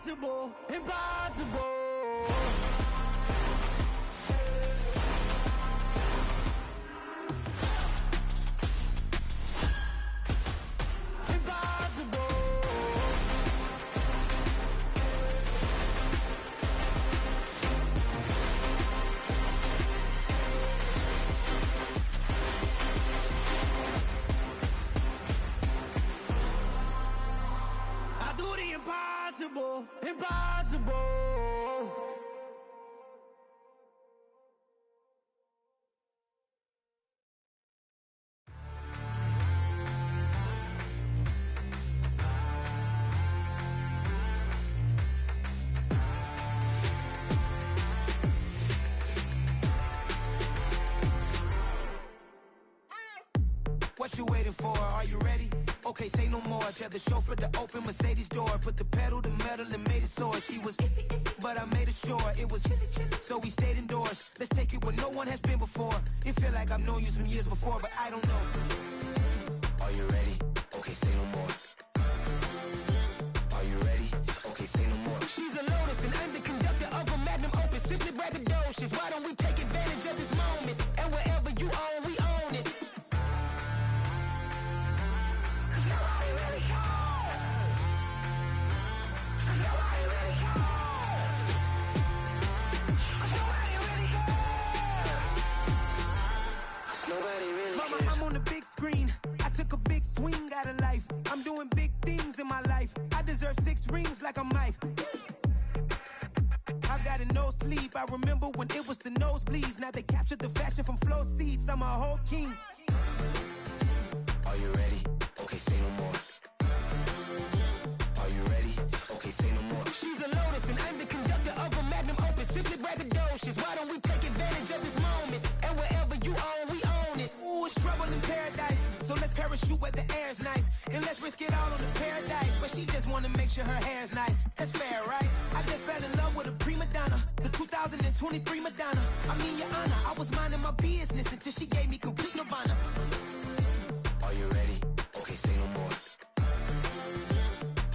impossible, impossible. Impossible, impossible. What you waiting for? Are you ready? Okay, say no more. Tell the chauffeur to open Mercedes door. Put the pedal to metal and made it soar. She was, but I made it sure it was. So we stayed indoors. Let's take it where no one has been before. It feel like I've known you some years before, but I don't know. Are you ready? Okay, say no more. Are you ready? Okay, say no more. She's a Lotus and I'm the conductor of a magnum opus. Simply braggadocious. Why don't we take advantage of this moment? And wherever you own, we own it. I'm on the big screen. I took a big swing out of life. I'm doing big things in my life. I deserve 6 rings like I'm Mike. I've got no sleep. I remember when it was the nosebleeds. Now they captured the fashion from flow seats. I'm a whole king. Are you ready? Okay, say no more. Are you ready? Okay, say no more. She's a Lotus and I'm the conductor of a magnum opus. Simply braggadocious. Why don't we take advantage of this moment? And wherever you own, we own it. Ooh, it's trouble in paradise. So let's parachute where the air's nice. And let's risk it all on the paradise. But she just wanna make sure her hair's nice. That's fair, right? I just fell in love with a prima donna. The 2023 Madonna. I mean, your honor, I was minding my business until she gave me complete nirvana. Are you ready? Okay, say no more.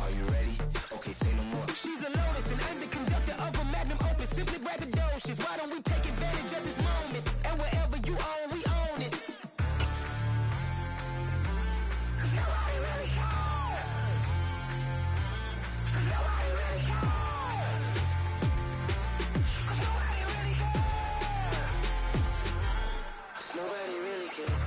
Are you ready? Okay, say no more. She's a Lotus and I'm the conductor of a magnum opus. Simply braggadocious. Why don't we take advantage of this moment? And wherever you own, we own it. Nobody really cares. Nobody really cares. Nobody really cares. Nobody really cares.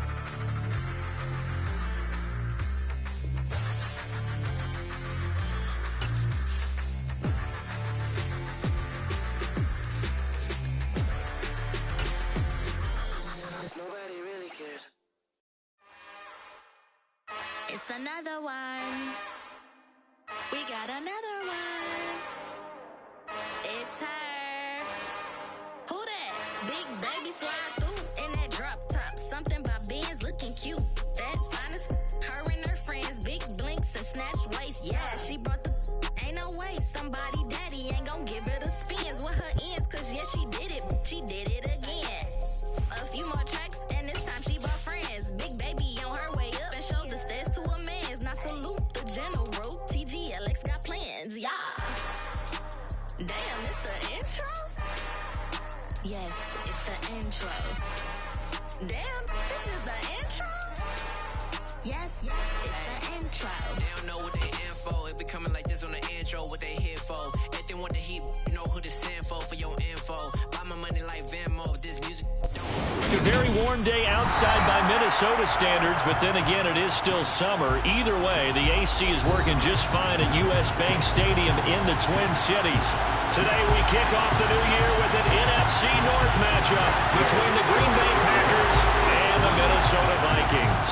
Nobody really cares. It's another one. We got another one. It's her. Who that? Big baby slide through in that drop top. Something by Benz looking cute. That's honest. Her and her friends, big blinks and snatch waist. Yeah, she brought the. Ain't no way somebody daddy ain't gon' give her the spins with her ends. Cause yeah, she did it. She did it again. A few more tracks and this time she brought friends. Big baby on her way up and showed the stairs to a man's. Now salute the general. TGLX got plans, yeah. Damn, it's the intro? Yes, it's the intro. Damn, this is the intro? Yes, it's the intro. They don't know what they in for. If we coming like this on the intro, what they here for? If they want the heat, you know who to send for your info. Buy my money like Venmo. This music A very warm day outside by Minnesota standards, but then again, it is still summer. Either way, the AC is working just fine at U.S. Bank Stadium in the Twin Cities. Today, we kick off the new year with an NFC North matchup between the Green Bay Packers and the Minnesota Vikings.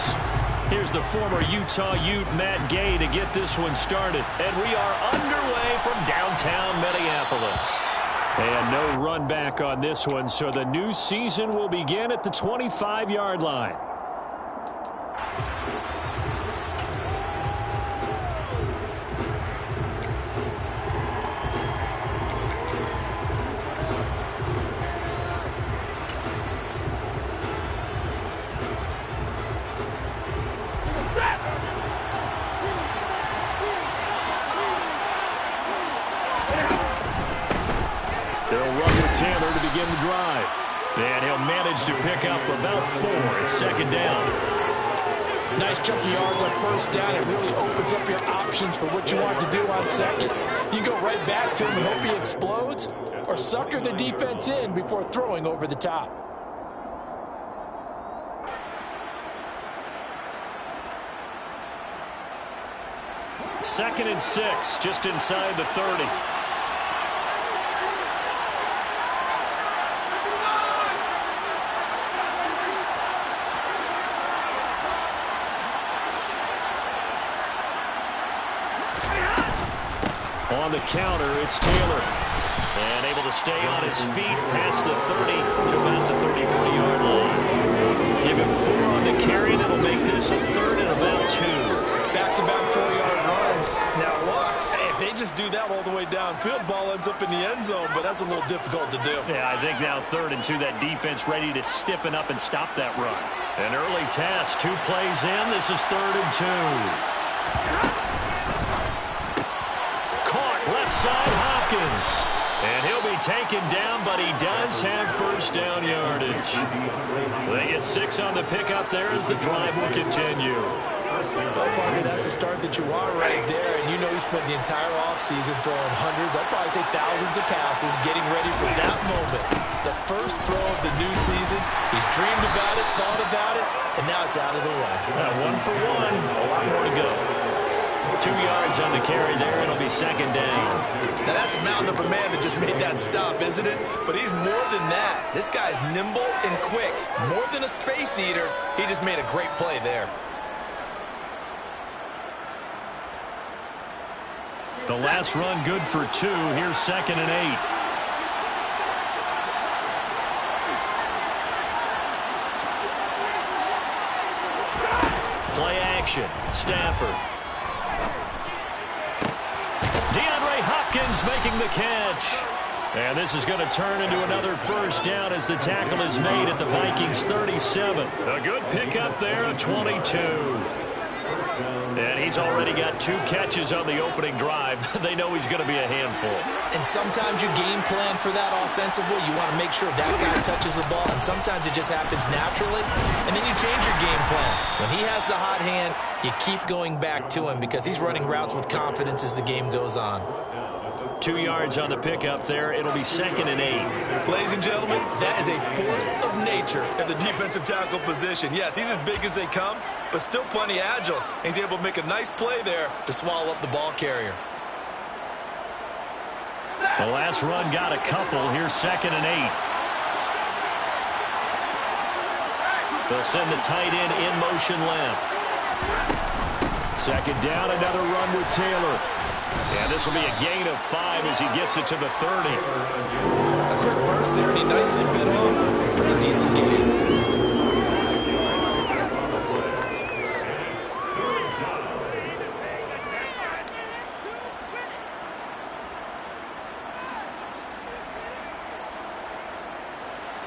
Here's the former Utah Ute Matt Gay to get this one started. And we are underway from downtown Minneapolis. And no run back on this one, so the new season will begin at the 25-yard line. They'll run with Taylor to begin the drive. And he'll manage to pick up about 4. It's second down. Nice chunk of yards on first down. It really opens up your options for what you want to do on second. You go right back to him and hope he explodes, or sucker the defense in before throwing over the top. Second and 6, just inside the 30. On the counter, it's Taylor. And able to stay on his feet past the 30 to about the 33-yard line. Give him 4 on the carry. That'll make this a 3rd and about 2. Back-to-back 4-yard runs. Now, look, if they just do that all the way downfield, ball ends up in the end zone, but that's a little difficult to do. Yeah, I think now 3rd and 2, that defense ready to stiffen up and stop that run. An early task, 2 plays in. This is 3rd and 2. Left side, Hopkins. And he'll be taken down, but he does have first down yardage. They get 6 on the pickup there as the drive will continue. Well, Parker, that's the start that you want right there. And you know he spent the entire offseason throwing hundreds, I'd probably say thousands of passes, getting ready for that moment. The first throw of the new season. He's dreamed about it, thought about it, and now it's out of the way. 1 for 1, a lot more to go. 2 yards on the carry there. It'll be second down. Now, that's a mountain of a man that just made that stop, isn't it? But he's more than that. This guy's nimble and quick. More than a space eater, he just made a great play there. The last run good for 2. Here's second and 8. Play action. Stafford. Hopkins making the catch. And this is going to turn into another first down as the tackle is made at the Vikings 37. A good pickup there, a 22. And he's already got 2 catches on the opening drive. They know he's going to be a handful. And sometimes you game plan for that offensively. You want to make sure that guy touches the ball, and sometimes it just happens naturally. And then you change your game plan. When he has the hot hand, you keep going back to him because he's running routes with confidence as the game goes on. 2 yards on the pickup there. It'll be second and 8. Ladies and gentlemen, that is a force of nature at the defensive tackle position. Yes, he's as big as they come, but still plenty agile. He's able to make a nice play there to swallow up the ball carrier. The last run got a couple. Here's second and 8. They'll send the tight end in motion left. Second down, another run with Taylor. And this will be a gain of 5 as he gets it to the 30. A quick burst there, and he nicely bit off. Pretty decent game.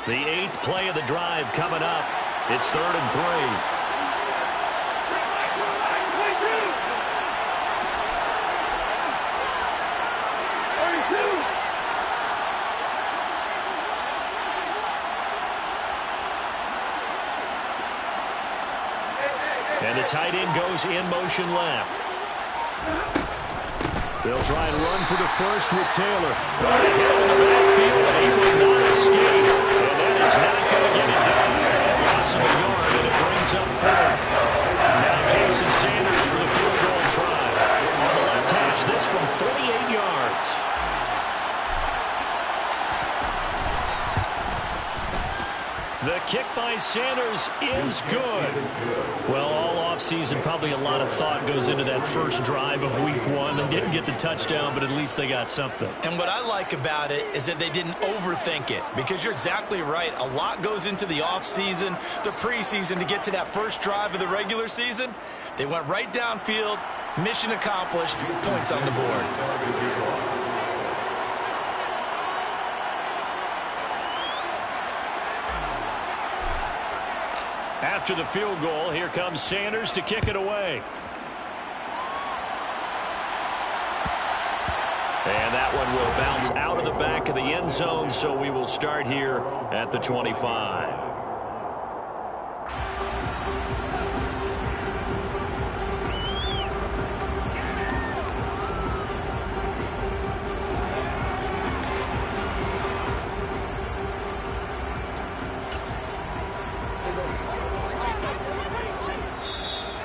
The 8th play of the drive coming up. It's 3rd and 3. And the tight end goes in motion left. They'll try and run for the first with Taylor. Right ahead in the backfield, and he will not escape. And that is not going to get it done. Loss of a yard, and it brings up 4th. Now Jason Sanders for the field goal try. On the left hash, this from 48 yards. The kick by Sanders is good. Well, all offseason, probably a lot of thought goes into that first drive of week 1. They didn't get the touchdown, but at least they got something. And what I like about it is that they didn't overthink it, because you're exactly right. A lot goes into the offseason, the preseason, to get to that first drive of the regular season. They went right downfield, mission accomplished, points on the board. After the field goal, here comes Sanders to kick it away. And that that one will bounce out of the back of the end zone, so we will start here at the 25.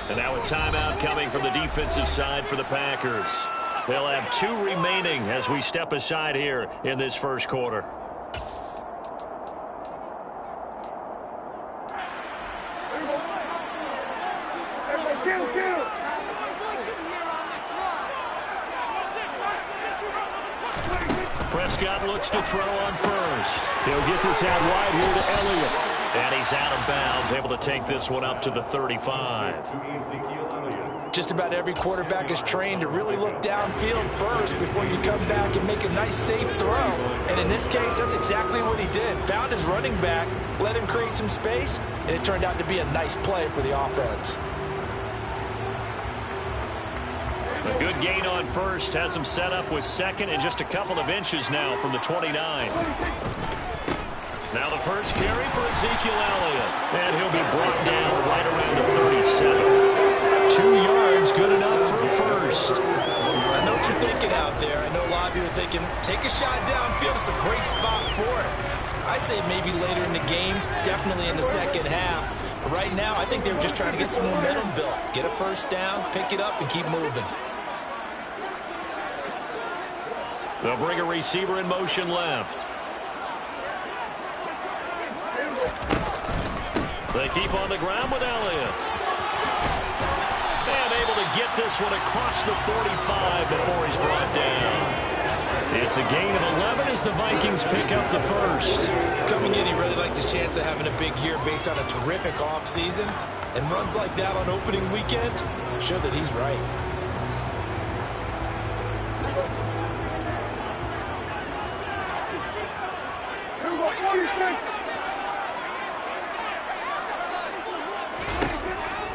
And now a timeout coming from the defensive side for the Packers. They'll have 2 remaining as we step aside here in this first quarter. Prescott looks to throw on first. He'll get this out wide here to Elliott. And he's out of bounds, able to take this one up to the 35. Just about every quarterback is trained to really look downfield first before you come back and make a nice, safe throw. And in this case, that's exactly what he did. Found his running back, let him create some space, and it turned out to be a nice play for the offense. A good gain on first has him set up with second and just a couple of inches now from the 29. Now the first carry for Ezekiel Elliott. And he'll be brought down right around the 37. 2 yards, good enough for a first. I know what you're thinking out there. I know a lot of you are thinking, take a shot downfield. It's a great spot for it. I'd say maybe later in the game, definitely in the second half. But right now, I think they were just trying to get some momentum built. Get a first down, pick it up, and keep moving. They'll bring a receiver in motion left. They keep on the ground with Elliott. And able to get this one across the 45 before he's brought down. It's a gain of 11 as the Vikings pick up the first. Coming in, he really liked his chance of having a big year based on a terrific offseason. And runs like that on opening weekend show that he's right.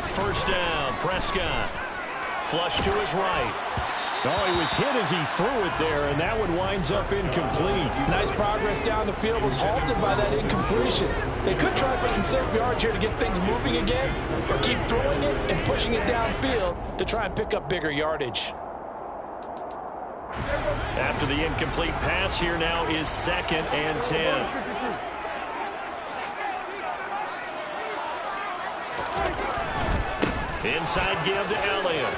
First down, Prescott. Flush to his right. Oh, he was hit as he threw it there, and that one winds up incomplete. Nice progress down the field, was halted by that incompletion. They could try for some safe yards here to get things moving again, or keep throwing it and pushing it downfield to try and pick up bigger yardage. After the incomplete pass, here now is 2nd and 10. Inside give to Elliott.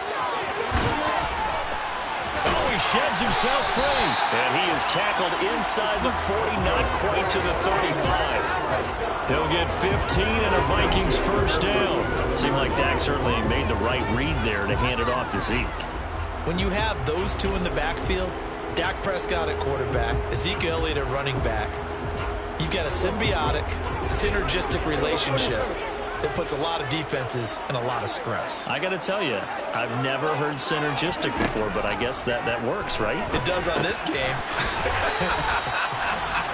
Oh, he sheds himself free. And he is tackled inside the 40, not quite to the 35. He'll get 15 and a Vikings first down. Seemed like Dak certainly made the right read there to hand it off to Zeke. When you have those two in the backfield, Dak Prescott at quarterback, Ezekiel Elliott at running back, you've got a symbiotic, synergistic relationship that puts a lot of defenses in a lot of stress. I got to tell you, I've never heard synergistic before, but I guess that works, right? It does on this game.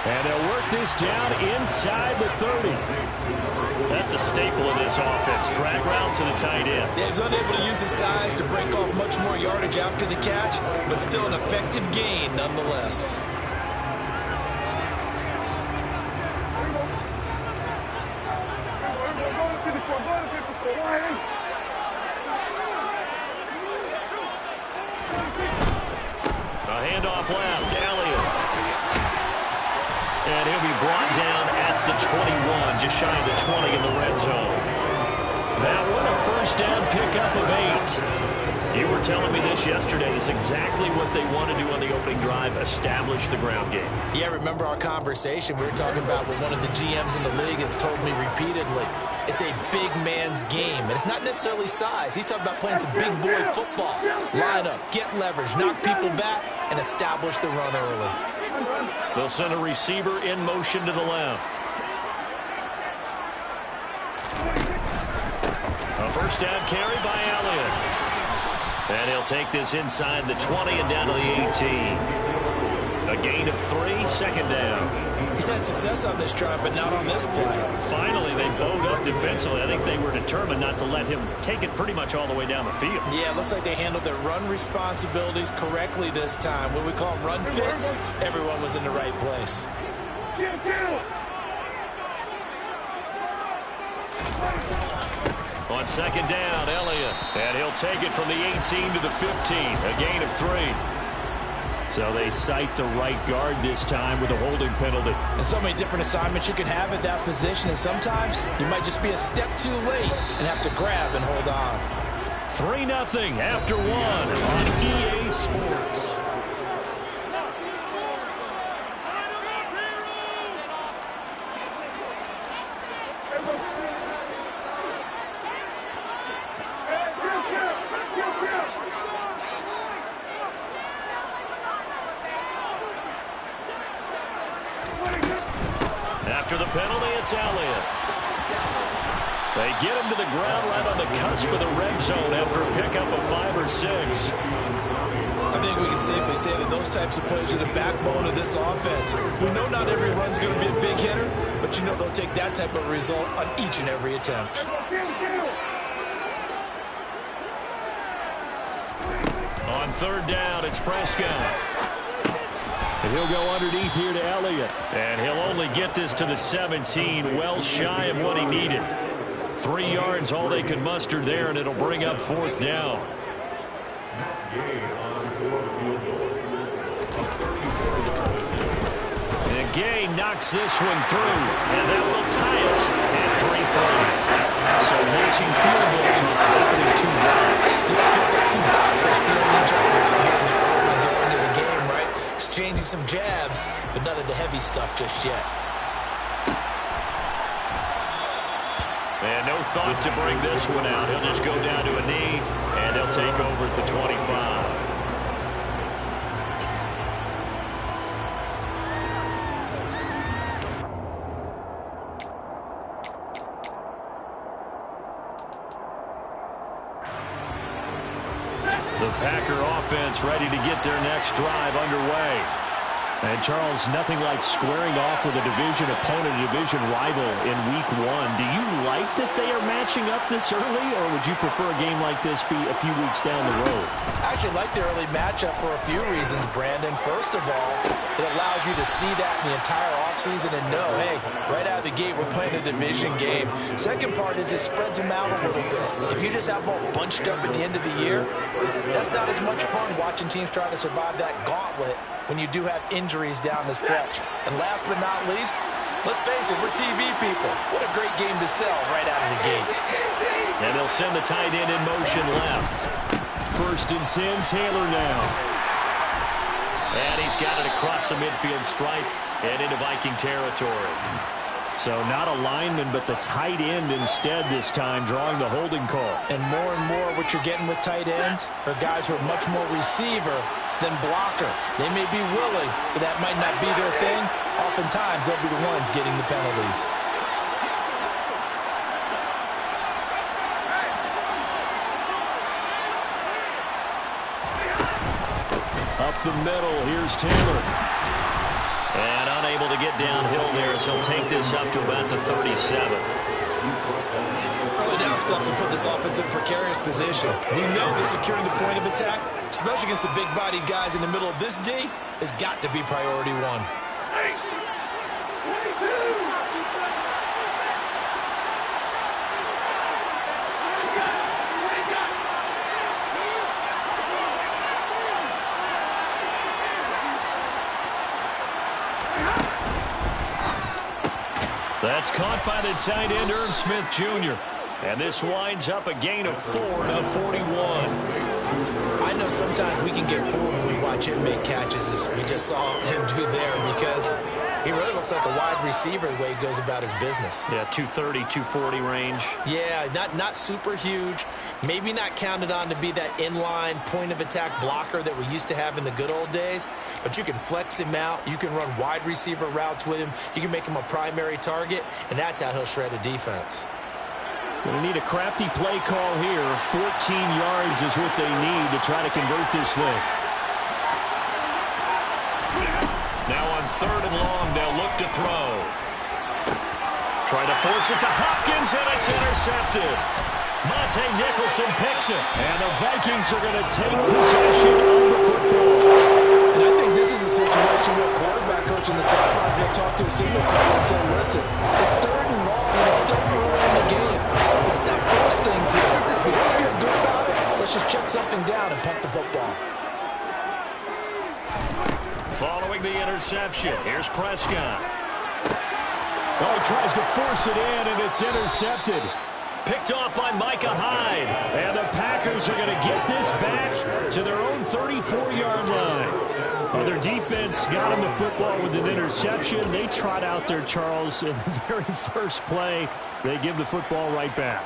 And they'll work this down inside the 30. That's a staple of this offense. Drag route to the tight end. Yeah, he's unable to use his size to break off much more yardage after the catch, but still an effective gain nonetheless. A handoff left, Elliott. And he'll be brought down at the 21, just shy of the 20 in the red zone. That one, a first down pickup of 8. You were telling me this yesterday. It's exactly what they want to do on the opening drive, establish the ground game. Yeah, remember our conversation? We were talking about what one of the GMs in the league has told me repeatedly. It's a big man's game, and it's not necessarily size. He's talking about playing some big boy football. Line up, get leverage, knock people back, and establish the run early. They'll send a receiver in motion to the left. A first down carry by Elliott. And he'll take this inside the 20 and down to the 18. A gain of 3, second down. He's had success on this drive, but not on this play. Finally, they bowed up defensively. I think they were determined not to let him take it pretty much all the way down the field. Yeah, it looks like they handled their run responsibilities correctly this time. What we call them run fits, everyone was in the right place. On second down, Elliott. And he'll take it from the 18 to the 15. A gain of 3. So they cite the right guard this time with a holding penalty. And so many different assignments you can have at that position, and sometimes you might just be a step too late and have to grab and hold on. 3-0 after 1 on EA Sports. After the penalty, it's Elliott. They get him to the ground right on the cusp of the red zone after a pickup of 5 or 6. I think we can safely say that those types of plays are the backbone of this offense. We know not every run's going to be a big hitter, but you know they'll take that type of result on each and every attempt. On third down, it's Prescott. And he'll go underneath here to Elliott. And he'll only get this to the 17, well shy of what he needed. 3 yards, all they could muster there, and it'll bring up fourth down. And Gay knocks this one through, and that will tie us at 3-3. So matching field goals are happening 2 drives. Yeah, it feels like 2 boxers feeling each other here in the early going of the game, right? Exchanging some jabs, but none of the heavy stuff just yet. And no thought to bring this one out. He'll just go down to a knee, and they'll take over at the 25. The Packer offense ready to get their next drive underway. And, Charles, nothing like squaring off with a division opponent, a division rival in Week 1. Do you like that they are matching up this early, or would you prefer a game like this be a few weeks down the road? I actually like the early matchup for a few reasons, Brandon. First of all, it allows you to see that in the entire offseason and know, hey, right out of the gate, we're playing a division game. Second part is it spreads them out a little bit. If you just have them all bunched up at the end of the year, that's not as much fun watching teams try to survive that gauntlet when you do have injuries down the stretch. And last but not least, let's face it, we're TV people. What a great game to sell right out of the gate. And they'll send the tight end in motion left. 1st and 10, Taylor now. And he's got it across the midfield stripe and into Viking territory. So not a lineman, but the tight end instead this time, drawing the holding call. And more what you're getting with tight ends are guys who are much more receiver than blocker. They may be willing, but that might not be their thing. Oftentimes, they'll be the ones getting the penalties. Up the middle, here's Taylor. And unable to get downhill there as he'll take this up to about the 37. Early down stuff to put this offense in a precarious position. We know that securing the point of attack, especially against the big-bodied guys in the middle of this D, has got to be priority 1. That's caught by the tight end, Irv Smith Jr. And this winds up a gain of 4 to the 41. I know sometimes we can get fooled when we watch him make catches, as we just saw him do there, because he really looks like a wide receiver the way he goes about his business. Yeah, 230, 240 range. Yeah, not super huge. Maybe not counted on to be that inline point-of-attack blocker that we used to have in the good old days, but you can flex him out. You can run wide receiver routes with him. You can make him a primary target, and that's how he'll shred a defense. They need a crafty play call here. 14 yards is what they need to try to convert this thing. Now on 3rd and long, they'll look to throw. Try to force it to Hopkins, and it's intercepted. Monte Nicholson picks it, and the Vikings are going to take possession of the football. And I think this is a situation where quarterback coach in the sideline is going to talk to a signal caller and say, listen, it's 3rd and long, and it's still early in the game. Let's not force things here. If we don't feel good about it, let's just check something down and punt the football. Following the interception, here's Prescott. Oh, he tries to force it in, and it's intercepted. Picked off by Micah Hyde. And the Packers are going to get this back to their own 34-yard line. Well, their defense got him the football with an interception. They trot out there, Charles, in the very first play. They give the football right back.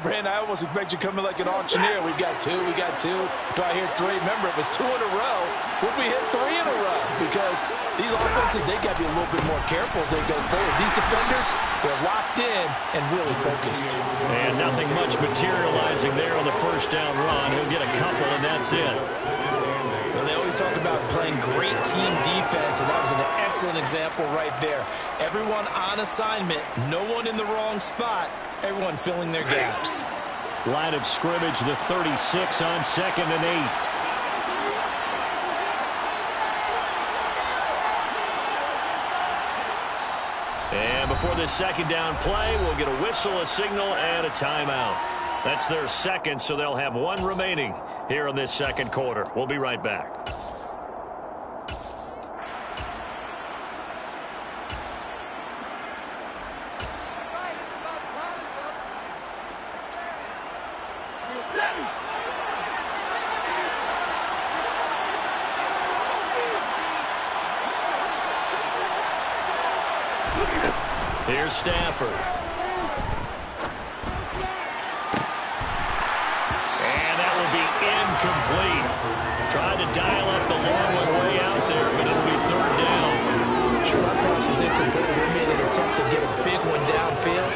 Brandon, I almost expect you coming like an auctioneer. We've got two. Do I hear 3? Remember, it was 2 in a row. Would we hit 3 in a row? Because these offenses, they got to be a little bit more careful as they go forward. These defenders, they're locked in and really focused. And nothing much materializing there on the first down run. He'll get a couple, and that's it. Well, they always talk about playing great team defense, and that was an excellent example right there. Everyone on assignment, no one in the wrong spot, everyone filling their gaps. Line of scrimmage, the 36 on 2nd and 8. And before this second down play, we'll get a whistle, a signal, and a timeout. That's their second, so they'll have 1 remaining here in this second quarter. We'll be right back. Here's Stafford. And that will be incomplete. Tried to dial up the long one way out there, but it'll be 3rd down. Sure, that pass was incomplete as they made an attempt to get a big one downfield.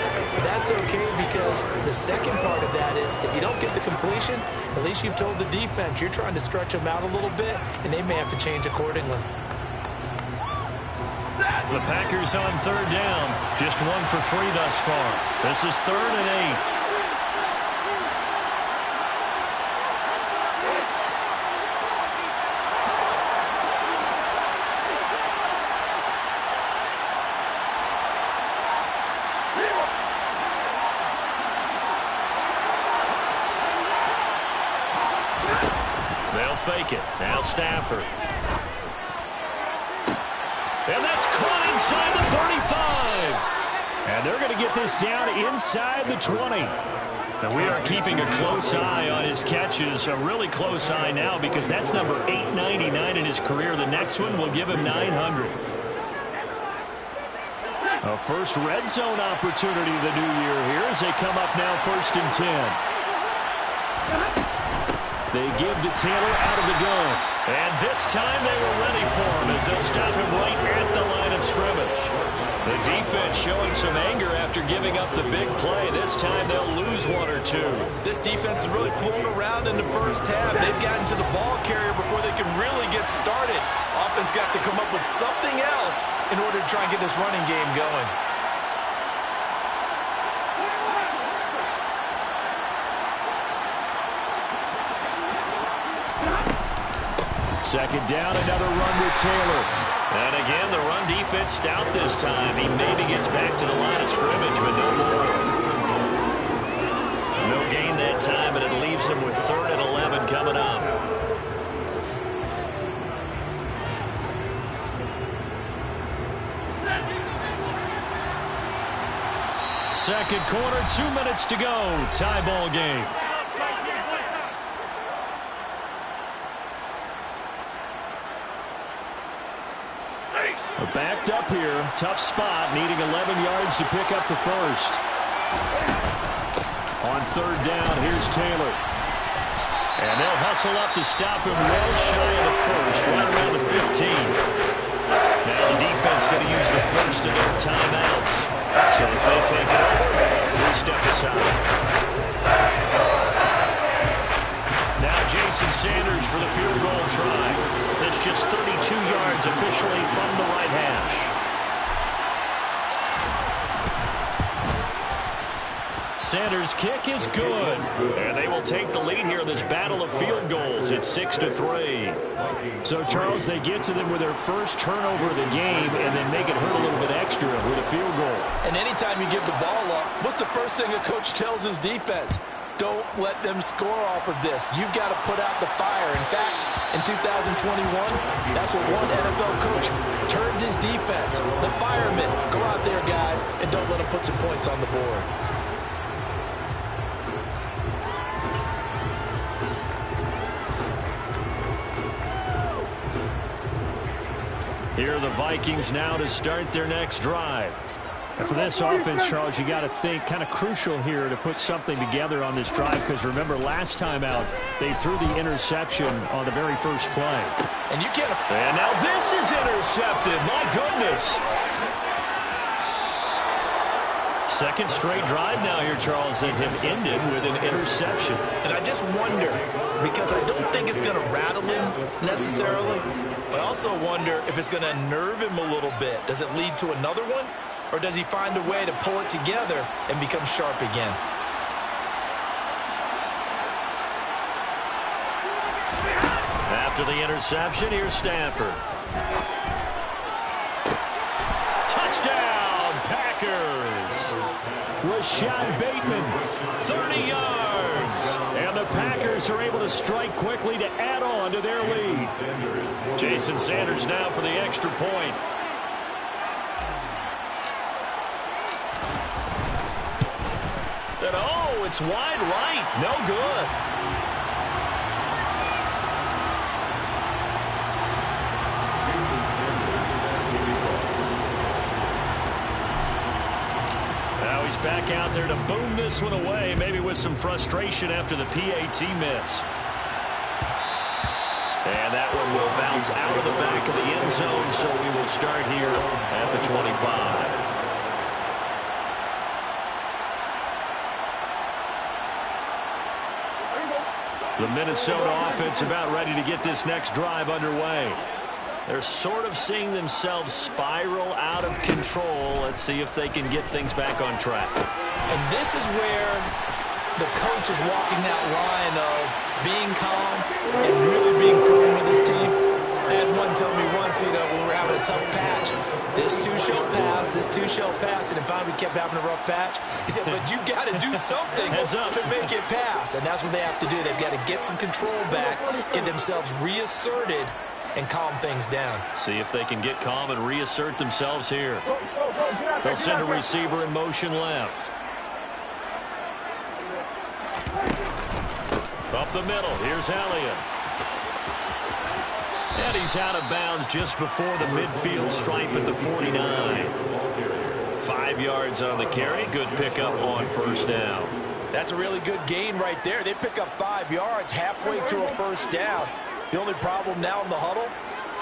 That's okay because the second part of that is if you don't get the completion, at least you've told the defense you're trying to stretch them out a little bit, and they may have to change accordingly. The Packers on 3rd down. Just 1 for 3 thus far. This is 3rd and 8. They'll fake it. Now Stafford. And that's caught inside the 35. And they're going to get this down inside the 20. And we are keeping a close eye on his catches, a really close eye now because that's number 899 in his career. The next one will give him 900. A first red zone opportunity of the new year here as they come up now 1st and 10. They give to Taylor out of the gun. And this time they were ready for him as they'll stop him right at the line of scrimmage. The defense showing some anger after giving up the big play. This time they'll lose 1 or 2. This defense is really flown around in the first half. They've gotten to the ball carrier before they can really get started. Offense got to come up with something else in order to try and get this running game going. Second down, another run with Taylor. And again, the run defense stout this time. He maybe gets back to the line of scrimmage, but no more. No gain that time, but it leaves him with 3rd and 11 coming up. Second quarter, 2 minutes to go. Tie ball game. Backed up here. Tough spot. Needing 11 yards to pick up the first. On 3rd down, here's Taylor. And they'll hustle up to stop him well shy of the first, right around the 15. Now the defense going to use the first of their timeouts. So as they take it over, they step aside. Now Jason Sanders for the field goal try. That's just 32 yards of officially from the right hash. Sanders' kick is good. And they will take the lead here in this battle of field goals. It's 6-3. So, Charles, they get to them with their first turnover of the game and then make it hurt a little bit extra with a field goal. And anytime you give the ball up, what's the first thing a coach tells his defense? Don't let them score off of this. You've got to put out the fire. In fact, in 2021, that's what one NFL coach turned his defense. The firemen, go out there, guys, and don't let them put some points on the board. Here are the Vikings now to start their next drive. And for this offense, Charles, you got to think kind of crucial here to put something together on this drive because remember last time out they threw the interception on the very first play. And you can't. And now this is intercepted. My goodness. Second straight drive now here, Charles, that have ended with an interception. And I just wonder, because I don't think it's going to rattle him necessarily, but I also wonder if it's going to nerve him a little bit. Does it lead to another one? Or does he find a way to pull it together and become sharp again? After the interception, here's Stafford. Touchdown, Packers. Rashad Bateman, 30 yards. And the Packers are able to strike quickly to add on to their lead. Jason Sanders now for the extra point. And oh, it's wide right. No good. Now he's back out there to boom this one away, maybe with some frustration after the PAT miss. And that one will bounce out of the back of the end zone, so we will start here at the 25. The Minnesota offense about ready to get this next drive underway. They're sort of seeing themselves spiral out of control. Let's see if they can get things back on track. And this is where the coach is walking that line of being calm and really being firm with his team. I had one tell me once, when we were having a tough patch, this too shall pass, this too shall pass, and then finally we kept having a rough patch. He said, but you got to do something to make it pass, and that's what they have to do. They've got to get some control back, get themselves reasserted, and calm things down. See if they can get calm and reassert themselves here. They'll send a receiver in motion left. Up the middle, here's Elliott. And he's out of bounds just before the midfield stripe at the 49. 5 yards on the carry. Good pickup on first down. That's a really good gain right there. They pick up 5 yards halfway to a first down. The only problem now in the huddle,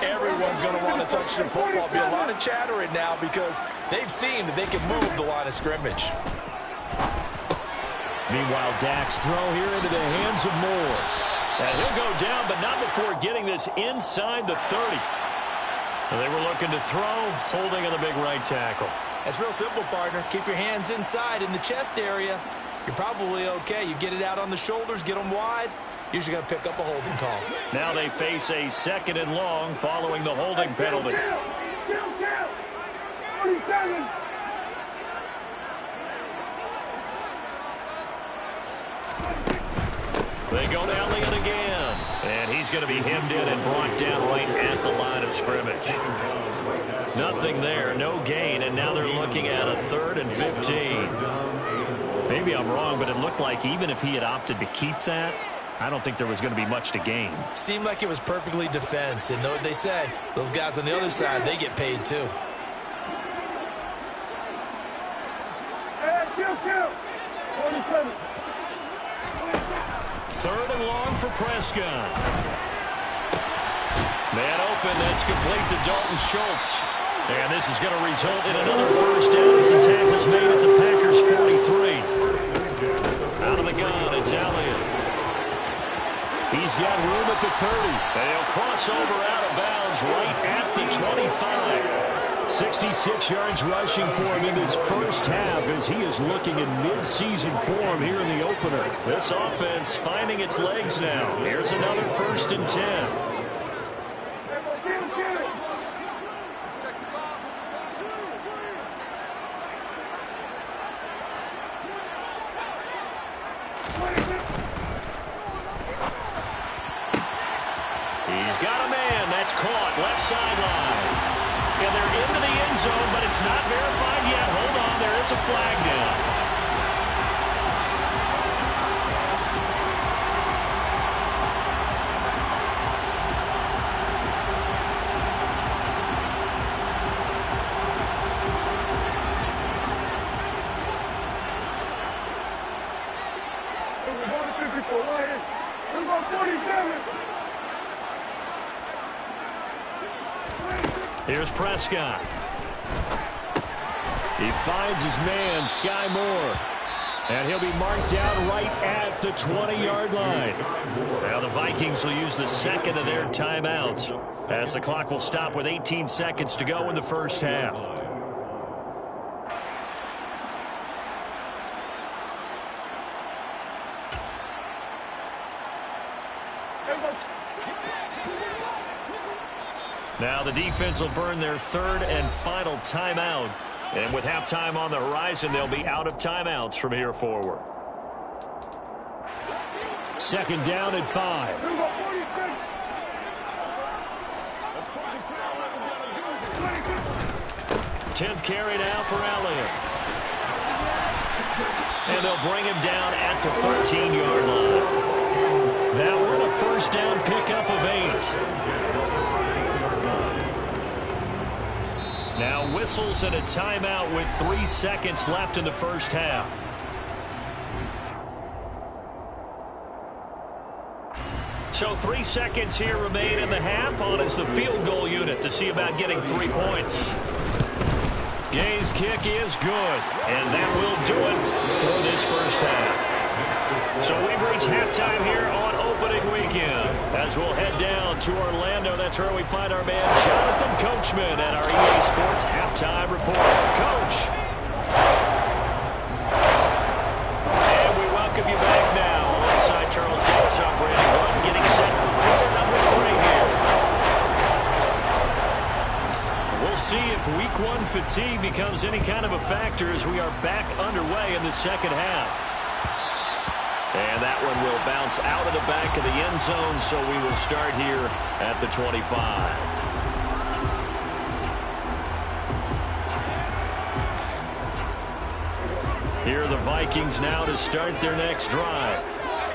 everyone's going to want to touch the football. Be a lot of chattering now because they've seen that they can move the line of scrimmage. Meanwhile, Dak's throw here into the hands of Moore. And he'll go down, but not before getting this inside the 30. And they were looking to throw, holding on the big right tackle. That's real simple, partner. Keep your hands inside in the chest area. You're probably okay. You get it out on the shoulders, get them wide. Usually going to pick up a holding call. Now they face a 2nd and long following the holding penalty. 47. They go to Elliott again. And he's going to be hemmed in and brought down right at the line of scrimmage. Nothing there, no gain, and now they're looking at a 3rd and 15. Maybe I'm wrong, but it looked like even if he had opted to keep that, I don't think there was going to be much to gain. Seemed like it was perfectly defense. And know what they said? Those guys on the other side, they get paid too. Hey, kill. 47. 3rd and long for Prescott. Man open, that's complete to Dalton Schultz. And this is going to result in another first down as the tackle's made at the Packers 43. Out of the gun, it's Elliott. He's He's got room at the 30. And he'll cross over out of bounds right at the 25. 66 yards rushing for him in this first half as he is looking in mid-season form here in the opener. This offense finding its legs now. Here's another 1st and 10. He's got a man. That's caught. Left sideline. And they're into the end zone, but it's not verified yet. Hold on. There is a flag down. Here's Prescott. He finds his man, Sky Moore. And he'll be marked down right at the 20-yard line. Now the Vikings will use the second of their timeouts as the clock will stop with 18 seconds to go in the first half. Now the defense will burn their third and final timeout. And with halftime on the horizon, they'll be out of timeouts from here forward. Second down at 5. 10th carry now for Elliott. And they'll bring him down at the 13-yard line. Now we're in a first down pickup of 8. Now whistles and a timeout with 3 seconds left in the first half. So 3 seconds here remain in the half. On is the field goal unit to see about getting 3 points. Gay's kick is good, and that will do it for this first half. So we've reached halftime here on opening weekend. As we'll head down to Orlando, that's where we find our man Jonathan Coachman at our EA Sports Halftime Report. Coach. And we welcome you back now alongside Charles Davis on Brandon Gunn, getting set for quarter number 3 here. We'll see if week 1 fatigue becomes any kind of a factor as we are back underway in the second half. And that one will bounce out of the back of the end zone, so we will start here at the 25. Here are the Vikings now to start their next drive.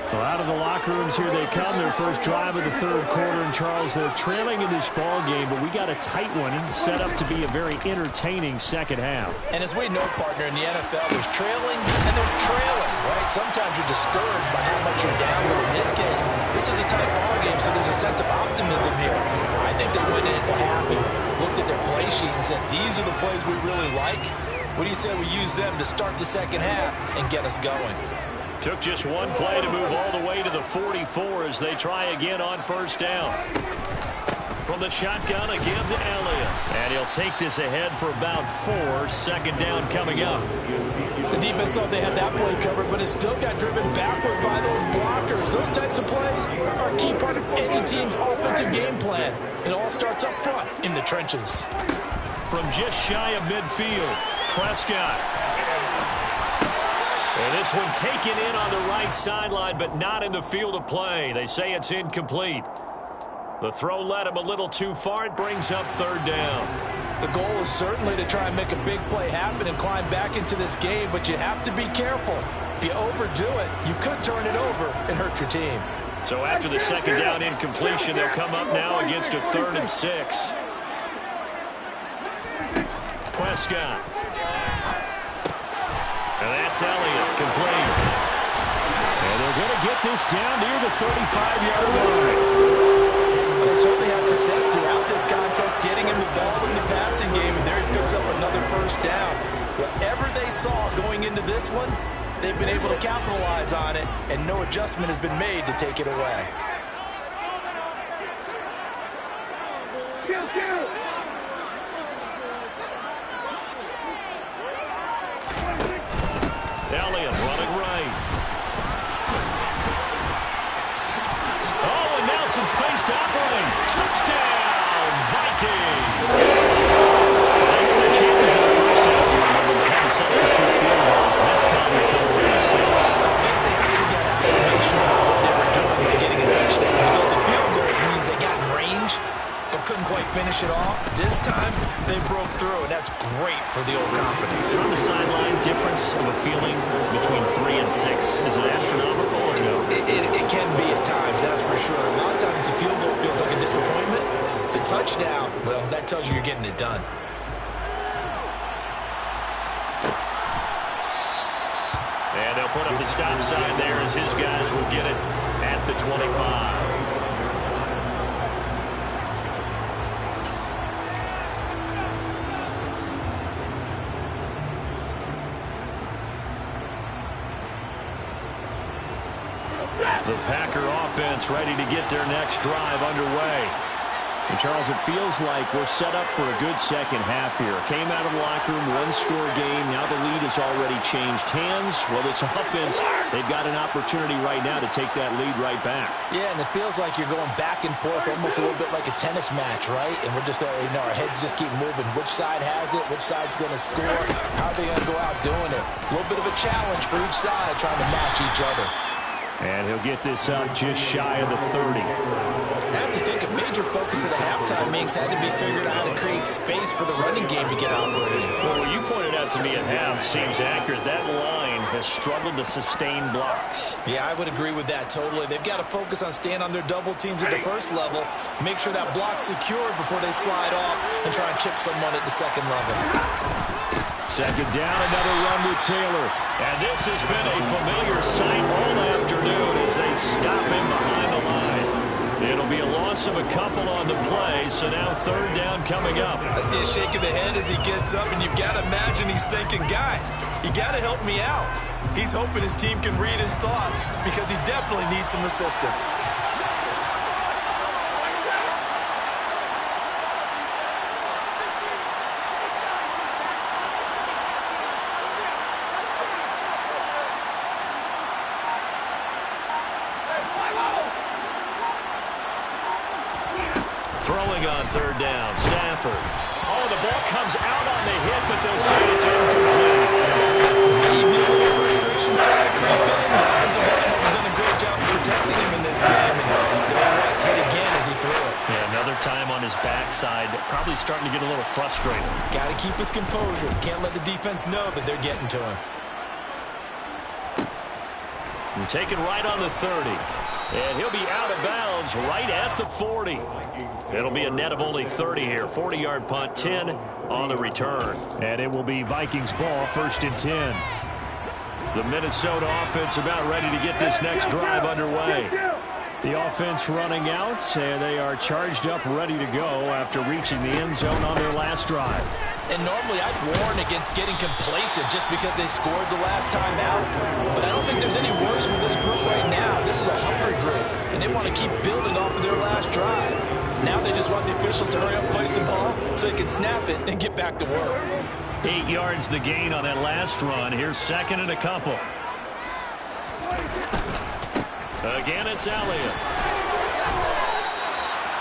Well, out of the locker rooms here they come. Their first drive of the third quarter. And, Charles, they're trailing in this ball game, but we got a tight one set up to be a very entertaining second half. And as we know, partner, in the NFL, there's trailing and there's trailing, right? Sometimes you're discouraged by how much you're down, but in this case, this is a tight ball game, so there's a sense of optimism here. I think they went into half and looked at their play sheet and said, these are the plays we really like. What do you say we use them to start the second half and get us going? Took just one play to move all the way to the 44 as they try again on first down. From the shotgun again to Elliott. And he'll take this ahead for about 4. Second down coming up. The defense thought they had that play covered, but it still got driven backward by those blockers. Those types of plays are a key part of any team's offensive game plan. It all starts up front in the trenches. From just shy of midfield, Prescott. And this one taken in on the right sideline, but not in the field of play. They say it's incomplete. The throw led him a little too far. It brings up third down. The goal is certainly to try and make a big play happen and climb back into this game, but you have to be careful. If you overdo it, you could turn it over and hurt your team. So after the second down incompletion, they'll come up now against a 3rd and 6. Prescott. And that's Elliott, complete. And they're going to get this down near the 35-yard line. They certainly had success throughout this contest, getting him the ball in the passing game, and there he picks up another first down. Whatever they saw going into this one, they've been able to capitalize on it, and no adjustment has been made to take it away. This time, they broke through, and that's great for the old confidence. On the sideline, difference of a feeling between 3 and 6. Is it astronomical or no? It can be at times, that's for sure. A lot of times the field goal feels like a disappointment. The touchdown, well, that tells you you're getting it done. And they'll put up the stop sign there as his guys will get it at the 25. The Packer offense ready to get their next drive underway. And Charles, it feels like we're set up for a good second half here. Came out of the locker room, one-score game. Now the lead has already changed hands. Well, this offense, they've got an opportunity right now to take that lead right back. Yeah, and it feels like you're going back and forth almost a little bit like a tennis match, right? And we're just, our heads just keep moving. Which side has it? Which side's going to score? How are they going to go out doing it? A little bit of a challenge for each side trying to match each other. And he'll get this up just shy of the 30. I have to think a major focus of the halftime meetings had to be figuring out how to create space for the running game to get operating. Well, what you pointed out to me at half seems accurate. That line has struggled to sustain blocks. Yeah, I would agree with that totally. They've got to focus on staying on their double teams at the first level, make sure that block's secured before they slide off and try and chip someone at the second level. Second down, another run with Taylor. And this has been a familiar sight all afternoon as they stop him behind the line. It'll be a loss of a couple on the play, so now third down coming up. I see a shake of the head as he gets up, and you've got to imagine he's thinking, guys, you got to help me out. He's hoping his team can read his thoughts because he definitely needs some assistance. Throwing on third down, Stafford. Oh, the ball comes out on the hit, but they'll say it's incomplete. Maybe a little frustration starting to creep in. The offensive line has done a great job of protecting him in this game. And there he was, hit again as he threw it. Yeah, another time on his backside, probably starting to get a little frustrated. Got to keep his composure. Can't let the defense know that they're getting to him. And taken right on the 30. And he'll be out of bounds right at the 40. It'll be a net of only 30 here. 40-yard punt, 10 on the return. And it will be Vikings ball, 1st and 10. The Minnesota offense about ready to get this next drive underway. The offense running out, and they are charged up, ready to go after reaching the end zone on their last drive. And normally I'd warn against getting complacent just because they scored the last time out. But I don't think there's any worse with this group right now. This is a hungry group, and they want to keep building off of their last drive. Now they just want the officials to hurry up, place the ball, so they can snap it and get back to work. 8 yards the gain on that last run. Here's second and a couple. Again, it's Elliott.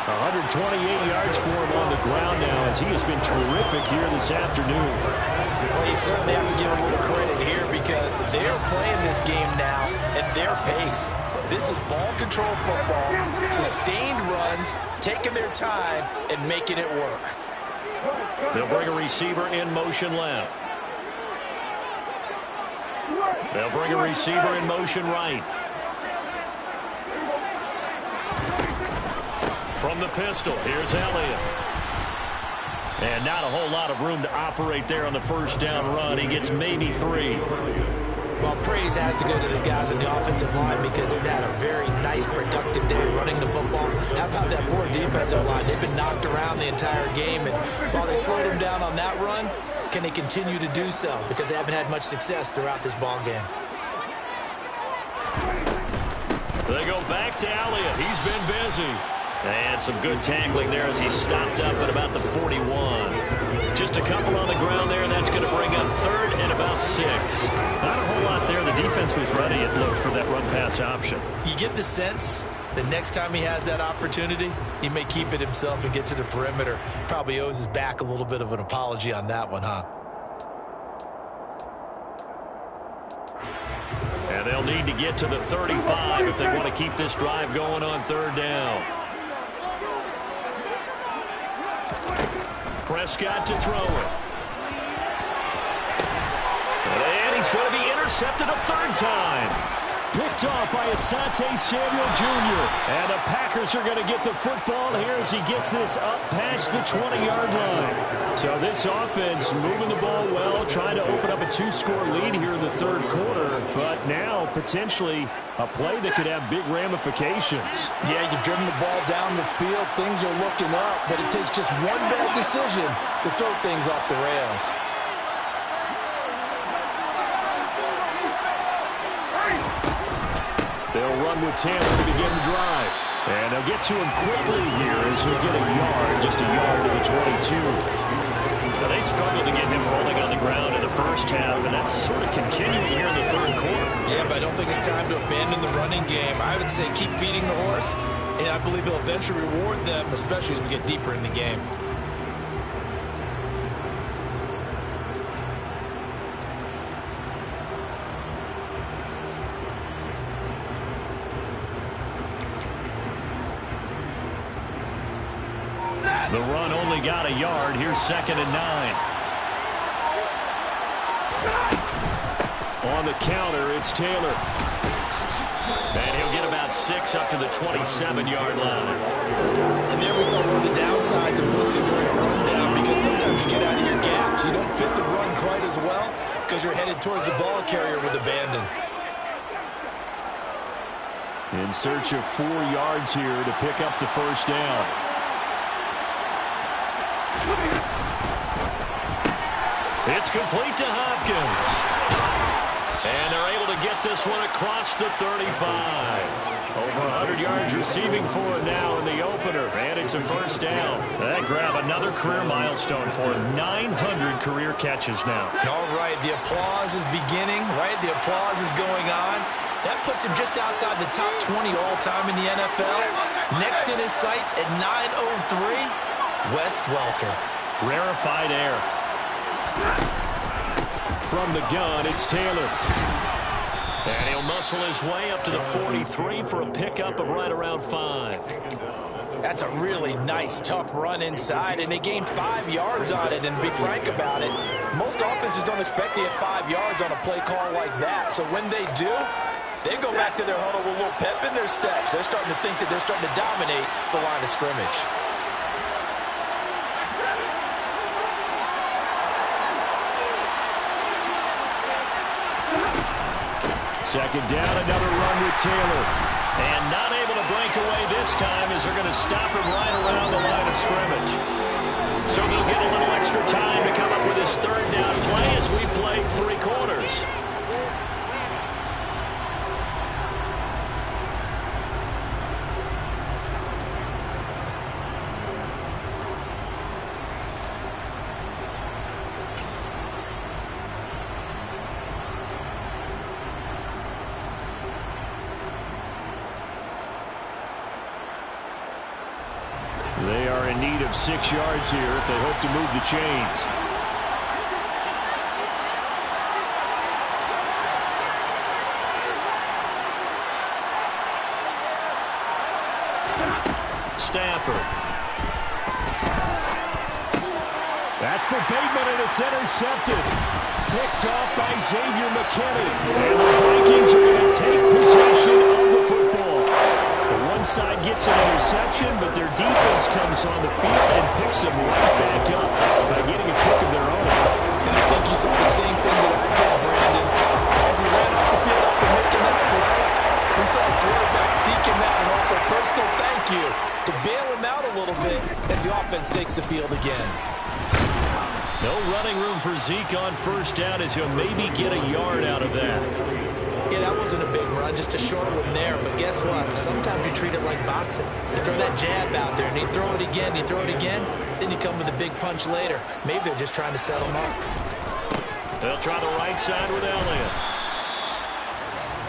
128 yards for him on the ground now as he has been terrific here this afternoon. Well, you certainly have to give him a little credit here because they're playing this game now at their pace. This is ball control football, sustained runs, taking their time and making it work. They'll bring a receiver in motion left. They'll bring a receiver in motion right. From the pistol, here's Elliott. And not a whole lot of room to operate there on the first down run. He gets maybe 3. Well, praise has to go to the guys on the offensive line because they've had a very nice, productive day running the football. How about that poor defensive line? They've been knocked around the entire game, and while they slowed them down on that run, can they continue to do so? Because they haven't had much success throughout this ball game. They go back to Elliott. He's been busy. And some good tackling there as he stopped up at about the 41. Just a couple on the ground there, and that's going to bring up third and about 6. Not a whole lot there. The defense was ready, it looked, for that run-pass option. You get the sense the next time he has that opportunity, he may keep it himself and get to the perimeter. Probably owes his back a little bit of an apology on that one, huh? And they'll need to get to the 35 if they want to keep this drive going on third down. Prescott to throw it. And he's going to be intercepted a third time. Picked off by Asante Samuel Jr. And the Packers are going to get the football here as he gets this up past the 20-yard line. So this offense moving the ball well, trying to open up a 2-score lead here in the third quarter. But now potentially a play that could have big ramifications. Yeah, you've driven the ball down the field. Things are looking up, but it takes just one bad decision to throw things off the rails. They'll run with Taylor to begin the drive. And they'll get to him quickly here as he'll get a yard, just a yard to the 22. Now they struggled to get him rolling on the ground in the first half, and that's sort of continuing here in the third quarter. Yeah, but I don't think it's time to abandon the running game. I would say keep feeding the horse, and I believe he'll eventually reward them, especially as we get deeper in the game. The run only got a yard. Here's 2nd and 9. On the counter, it's Taylor. And he'll get about 6 up to the 27-yard line. And there we saw one of the downsides of blitzing during a run down, because sometimes you get out of your gaps. You don't fit the run quite as well because you're headed towards the ball carrier with abandon. In search of 4 yards here to pick up the first down. It's complete to Hopkins. And they're able to get this one across the 35. Over 100 yards receiving for him now in the opener. And it's a first down. That grab another career milestone for him. 900 career catches now. All right, the applause is beginning, right? The applause is going on. That puts him just outside the top 20 all-time in the NFL. Next in his sights at 903, Wes Welker. Rarefied air. From the gun, it's Taylor. And he'll muscle his way up to the 43 for a pickup of right around 5. That's a really nice, tough run inside, and they gained 5 yards on it. And to be frank about it, most offenses don't expect to get 5 yards on a play call like that. So when they do, they go back to their huddle with a little pep in their steps. They're starting to think that they're starting to dominate the line of scrimmage. Second down, another run with Taylor. And not able to break away this time as they're going to stop him right around the line of scrimmage. So they'll get a little extra time to come up with this third down play as we played 3 quarters. They are in need of 6 yards here if they hope to move the chains. Stafford. That's for Bateman, and it's intercepted. Picked off by Xavier McKinney. And the Vikings are going to take possession of the football. One side gets an interception, but their defense comes on the field and picks them right back up by getting a pick of their own. And I think you saw the same thing that I did, Brandon. As he ran off the field after making that play, we saw his quarterback seeking that and offer a personal thank you to bail him out a little bit as the offense takes the field again. No running room for Zeke on first down as he'll maybe get a yard out of that. Yeah, that wasn't a big run, just a short one there. But guess what? Sometimes you treat it like boxing. You throw that jab out there, and you throw it again, you throw it again, then you come with a big punch later. Maybe they're just trying to settle him up. They'll try the right side with Elliott.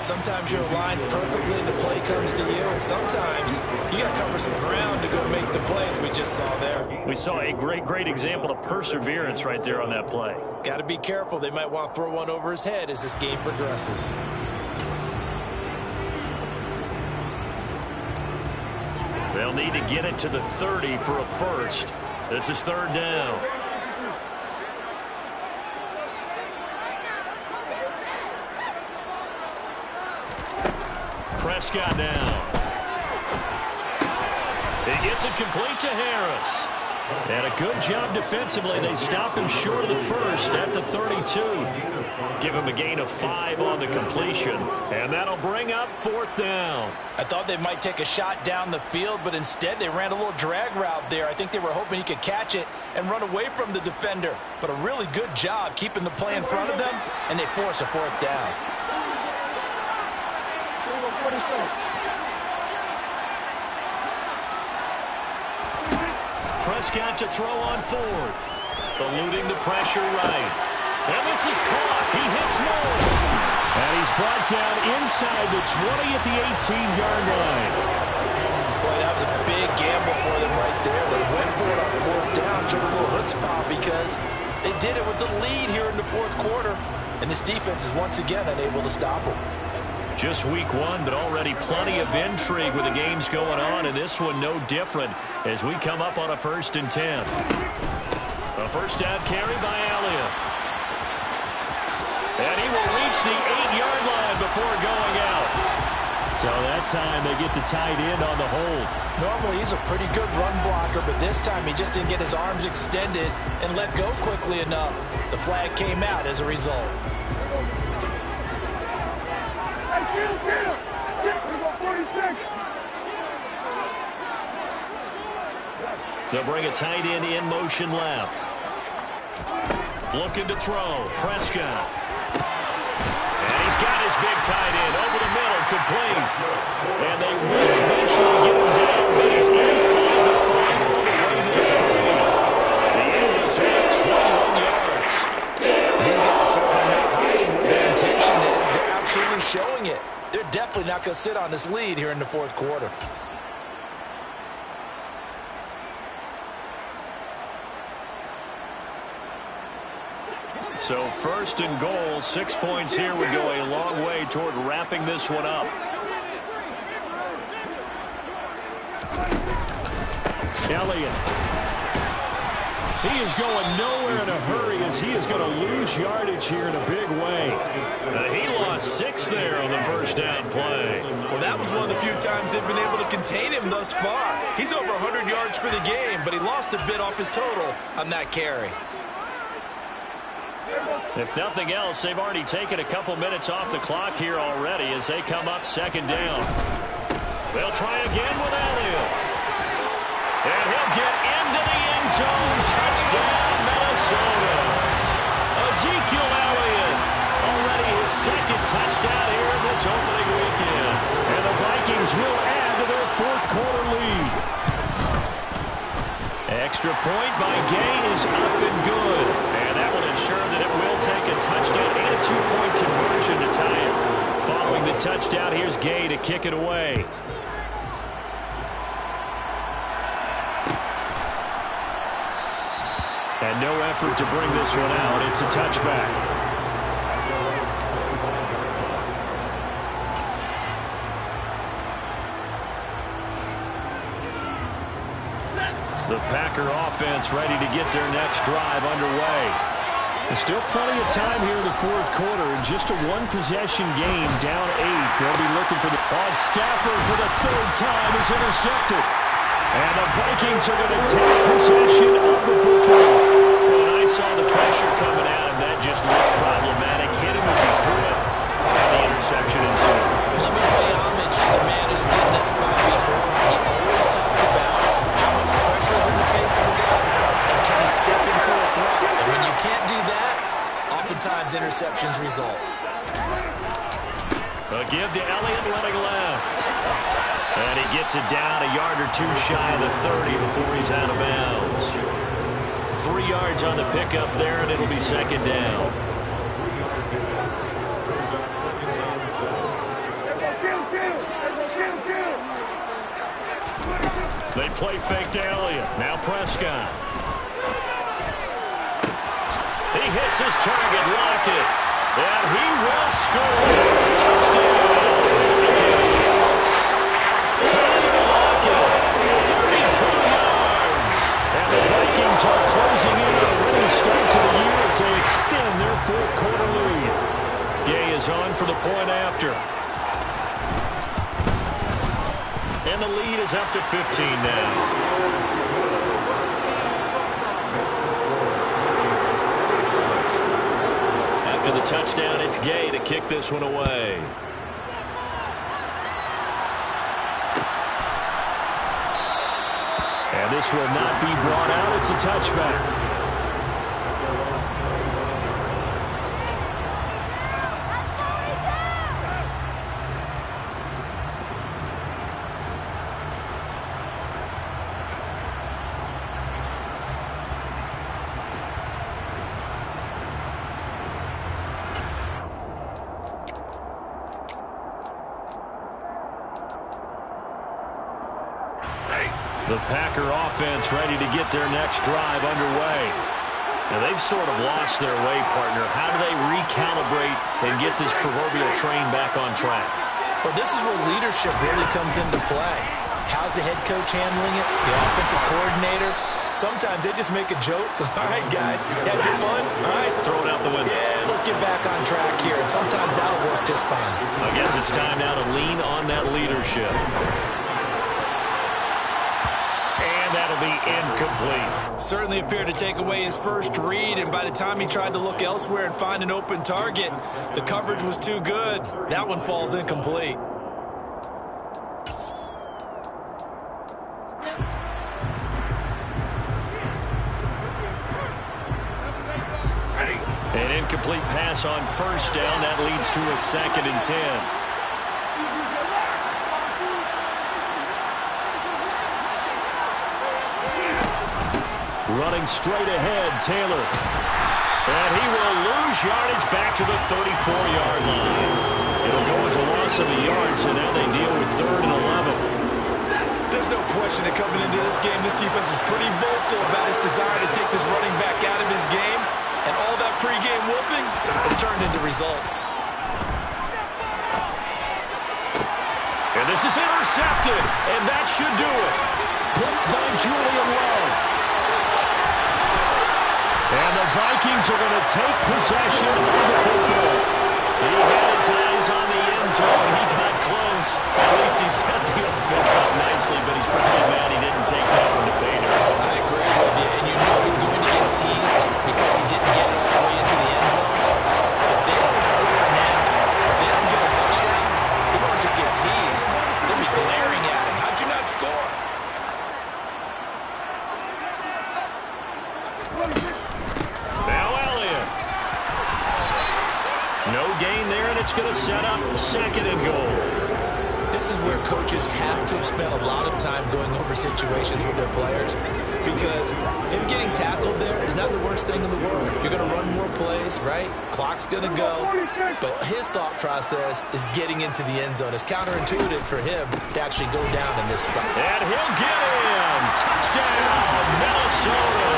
Sometimes you're aligned perfectly and the play comes to you, and sometimes you got to cover some ground to go make the plays we just saw there. We saw a great example of perseverance right there on that play. Got to be careful. They might want to throw one over his head as this game progresses. They'll need to get it to the 30 for a first. This is third down. Prescott down. He gets it complete to Harris. And a good job defensively. They stop him short of the first at the 32. Give him a gain of 5 on the completion. And that'll bring up fourth down. I thought they might take a shot down the field, but instead they ran a little drag route there. I think they were hoping he could catch it and run away from the defender. But a really good job keeping the play in front of them, and they force a fourth down. Prescott to throw on fourth. Eluding the pressure right. And this is caught. He hits Moore. And he's brought down inside the 20 at the 18-yard line. Boy, that was a big gamble for them right there. They went for it on fourth down, showed a little chutzpah because they did it with the lead here in the fourth quarter. And this defense is once again unable to stop them. Just week 1, but already plenty of intrigue with the games going on, and this one no different as we come up on a 1st and 10. A first down carry by Elliott. And he will reach the 8-yard line before going out. So that time they get the tight end on the hold. Normally he's a pretty good run blocker, but this time he just didn't get his arms extended and let go quickly enough. The flag came out as a result. They'll bring a tight end in motion left. Looking to throw. Prescott. And he's got his big tight end over the middle, complete. And they will eventually get him down, but he's inside the 5 all the way to the 3. The end was at 21 yards. These guys certainly not hiding what their intention is. They're absolutely showing it. They're definitely not going to sit on this lead here in the fourth quarter. So 1st and goal, 6 points here would go a long way toward wrapping this one up. Elliott. He is going nowhere in a hurry as he is going to lose yardage here in a big way. He lost 6 there on the first down play. Well, that was one of the few times they've been able to contain him thus far. He's over 100 yards for the game, but he lost a bit off his total on that carry. If nothing else, they've already taken a couple minutes off the clock here already as they come up 2nd down. They'll try again with Elliott. And he'll get into the end zone. Touchdown, Minnesota. Ezekiel Elliott. Already his 2nd touchdown here in this opening weekend. And the Vikings will add to their fourth quarter lead. Extra point by Gay is up and good. And that will ensure that it will take a touchdown and a 2-point conversion to tie it. Following the touchdown, here's Gay to kick it away. And no effort to bring this one out. It's a touchback. The Packer offense ready to get their next drive underway. There's still plenty of time here in the fourth quarter. In just a 1-possession game, down 8. They'll be looking for the... Stafford for the 3rd time is intercepted. And the Vikings are going to take possession of the football. When I saw the pressure coming at him, that just looked problematic. Hit him as he threw it. And the interception ensued. Let me pay homage to the man who stood in this spot before. He always talked about how much pressure is in the face of a guy, and can he step into a throw? And when you can't do that, oftentimes interceptions result. A give to Elliott running left. And he gets it down a yard or 2 shy of the 30 before he's out of bounds. 3 yards on the pickup there, and it'll be 2nd down. They play fake to Elliott. Now Prescott. He hits his target, Lockett. And he will score. Touchdown. Tyler Lockett. 32 yards. And the Vikings Vikings are closing in on a winning start to the year as they extend their fourth quarter lead. Gay is on for the point after. And the lead is up to 15 now. After the touchdown, it's Gay to kick this one away. And this will not be brought out. It's a touchback. The Packer offense ready to get their next drive underway. Now they've sort of lost their way, partner. How do they recalibrate and get this proverbial train back on track? Well, this is where leadership really comes into play. How's the head coach handling it? The offensive coordinator? Sometimes they just make a joke. All right, guys, had your fun? All right. Throw it out the window. Yeah, let's get back on track here. And sometimes that'll work just fine. I guess it's time now to lean on that leadership. That'll be incomplete. Certainly appeared to take away his first read, and by the time he tried to look elsewhere and find an open target, the coverage was too good. That one falls incomplete. An incomplete pass on first down. That leads to a 2nd and 10. Running straight ahead, Taylor. And he will lose yardage back to the 34-yard line. It'll go as a loss of a yard, so now they deal with 3rd and 11. There's no question that coming into this game, this defense is pretty vocal about its desire to take this running back out of his game. And all that pregame whooping has turned into results. And this is intercepted, and that should do it. Blocked by Julian Love. And the Vikings are going to take possession of the football. He had his eyes on the end zone. He got close. At least he set the offense up nicely, but he's probably mad he didn't take that one to pay her. I agree with you, and you know he's going to get teased because he didn't get it all the way into the end zone. But if they don't score now, if they don't give a touchdown, he won't just get teased. They'll be glaring at him. How'd you not score? No gain there, and it's going to set up 2nd and goal. This is where coaches have to have spent a lot of time going over situations with their players, because him getting tackled there is not the worst thing in the world. You're going to run more plays, right? Clock's going to go. But his thought process is getting into the end zone. It's counterintuitive for him to actually go down in this spot. And he'll get him. Touchdown, Minnesota.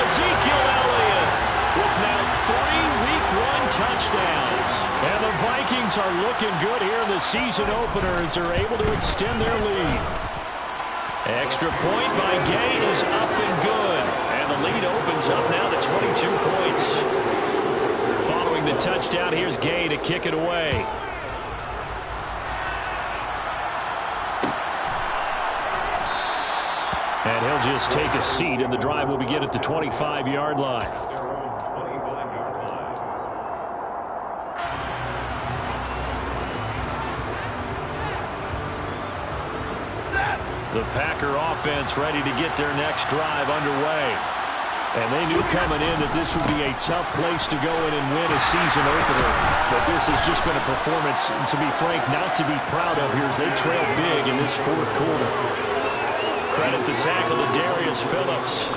Ezekiel Elliott with now 3 Week 1 touchdowns. And the Vikings are looking good here in the season opener as they're able to extend their lead. Extra point by Gay is up and good. And the lead opens up now to 22 points. Following the touchdown, here's Gay to kick it away. And he'll just take a seat, and the drive will begin at the 25-yard line. The Packer offense ready to get their next drive underway. And they knew coming in that this would be a tough place to go in and win a season opener. But this has just been a performance, to be frank, not to be proud of here as they trail big in this 4th quarter. Credit the tackle to Darius Phillips.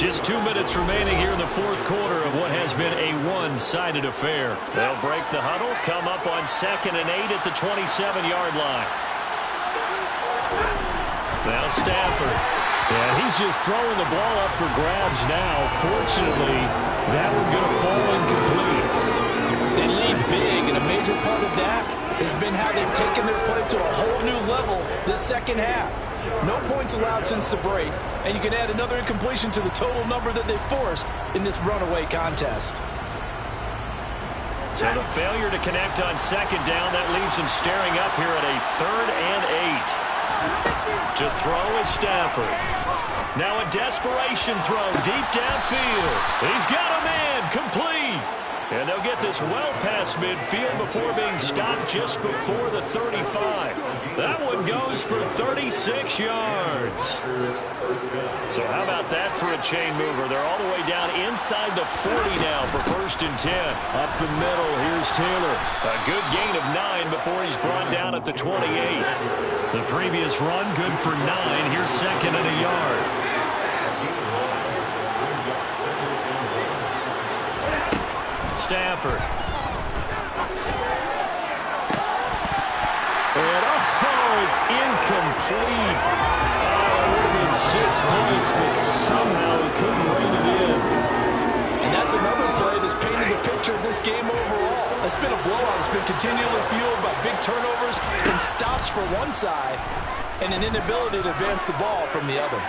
Just 2 minutes remaining here in the 4th quarter of what has been a one-sided affair. They'll break the huddle, come up on 2nd and 8 at the 27-yard line. Now Stafford. And he's just throwing the ball up for grabs now. Fortunately, that one going to fall incomplete. They lead big, and a major part of that has been how they've taken their play to a whole new level this second half. No points allowed since the break, and you can add another incompletion to the total number that they forced in this runaway contest. So the failure to connect on second down, that leaves him staring up here at a 3rd and 8. To throw is Stafford. Now a desperation throw deep downfield. He's got a man complete. And they'll get this well past midfield before being stopped just before the 35. That one goes for 36 yards. So how about that for a chain mover? They're all the way down inside the 40 now for 1st and 10. Up the middle, here's Taylor. A good gain of 9 before he's brought down at the 28. The previous run, good for 9. Here's 2nd and a yard. Stafford. And it's incomplete. It would have been 6 points, but somehow he couldn't rein it in. And that's another play that's painted the picture of this game overall. It's been a blowout. It's been continually fueled by big turnovers and stops for one side and an inability to advance the ball from the other.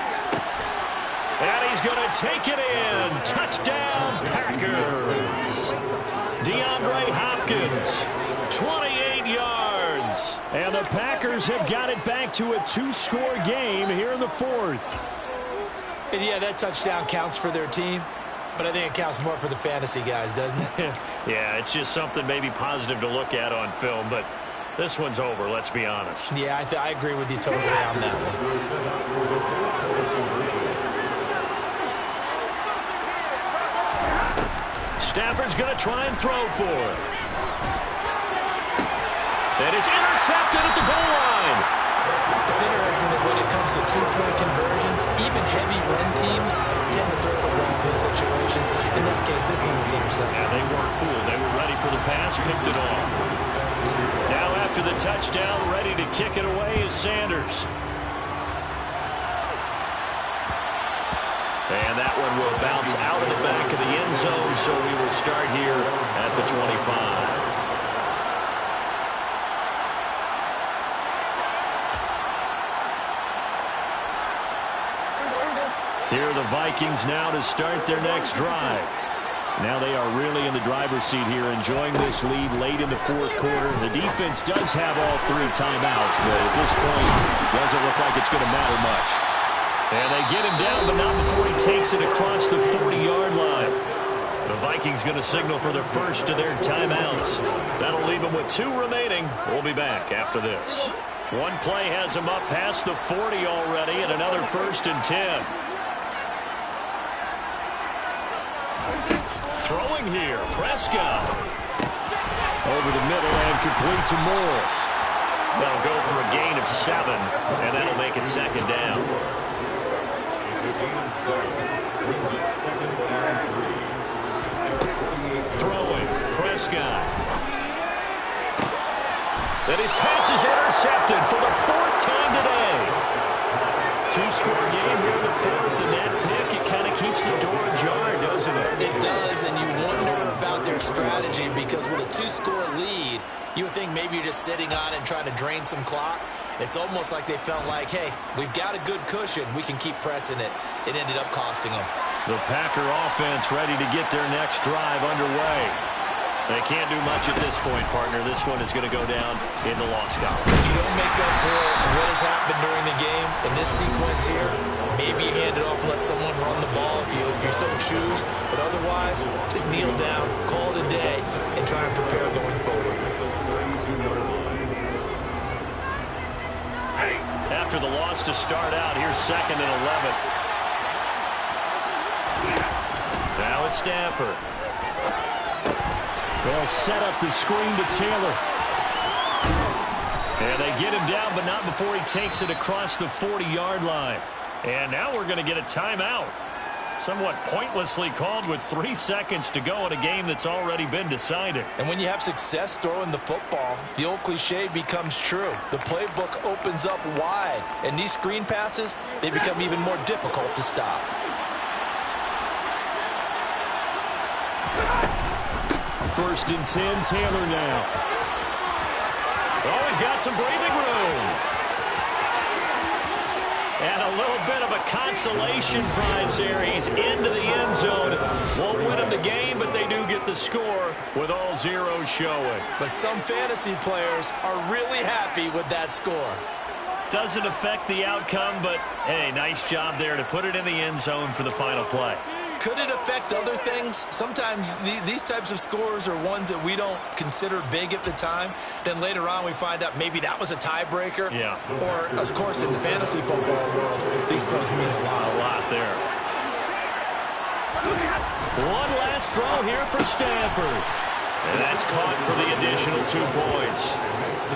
And he's going to take it in. Touchdown, Packers. DeAndre Hopkins, 28 yards. And the Packers have got it back to a 2-score game here in the 4th. And yeah, that touchdown counts for their team, but I think it counts more for the fantasy guys, doesn't it? Yeah, it's just something maybe positive to look at on film, but this one's over, let's be honest. Yeah, I agree with you totally on that one. Stafford's going to try and throw for it. And it's intercepted at the goal line. It's interesting that when it comes to 2-point conversions, even heavy run teams tend to throw the ball in these situations. In this case, this one was intercepted. Yeah, they weren't fooled. They were ready for the pass, picked it off. Now after the touchdown, ready to kick it away is Sanders. And that one will bounce out of the back of the end zone, so we will start here at the 25. Here are the Vikings now to start their next drive. Now they are really in the driver's seat here, enjoying this lead late in the 4th quarter. The defense does have all 3 timeouts, but at this point, it doesn't look like it's going to matter much. And they get him down, but not before he takes it across the 40-yard line. The Vikings going to signal for the first of their timeouts. That'll leave them with 2 remaining. We'll be back after this. One play has him up past the 40 already, and another 1st and 10. Throwing here, Prescott. Over the middle and complete to Moore. They'll go for a gain of 7, and that'll make it 2nd down. Throwing, Prescott. And his pass is intercepted for the 4th time today. 2-score game here in the 4th, and that pick, it kind of keeps the door ajar, doesn't it? It does, and you wonder about their strategy, because with a 2-score lead, you would think maybe you're just sitting on it and trying to drain some clock. It's almost like they felt like, hey, we've got a good cushion. We can keep pressing it. It ended up costing them. The Packer offense ready to get their next drive underway. They can't do much at this point, partner. This one is going to go down in the loss column. You don't make up for what has happened during the game in this sequence here. Maybe you hand it off and let someone run the ball if you so choose. But otherwise, just kneel down, call it a day, and try and prepare going forward. After the loss to start out, here's 2nd and 11. Now it's Stafford. They'll set up the screen to Taylor. And they get him down, but not before he takes it across the 40-yard line. And now we're going to get a timeout. Somewhat pointlessly called with 3 seconds to go in a game that's already been decided. And when you have success throwing the football, the old cliche becomes true. The playbook opens up wide, and these screen passes, they become even more difficult to stop. First and 10, Taylor now. Oh, he's got some breathing room. And a little bit of a consolation prize there. He's into the end zone. Won't win him the game, but they do get the score with all zeros showing. But some fantasy players are really happy with that score. Doesn't affect the outcome, but, hey, nice job there to put it in the end zone for the final play. Could it affect other things? Sometimes these types of scores are ones that we don't consider big at the time. Then later on we find out maybe that was a tiebreaker. Yeah. Or, of course, in the fantasy football world, these points mean a lot. A lot there. One last throw here for Stanford. And that's caught for the additional 2 points.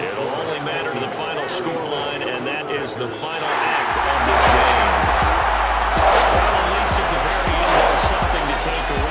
It'll only matter to the final scoreline, and that is the final act of this game. Well, at least at the very end, there's something to take away.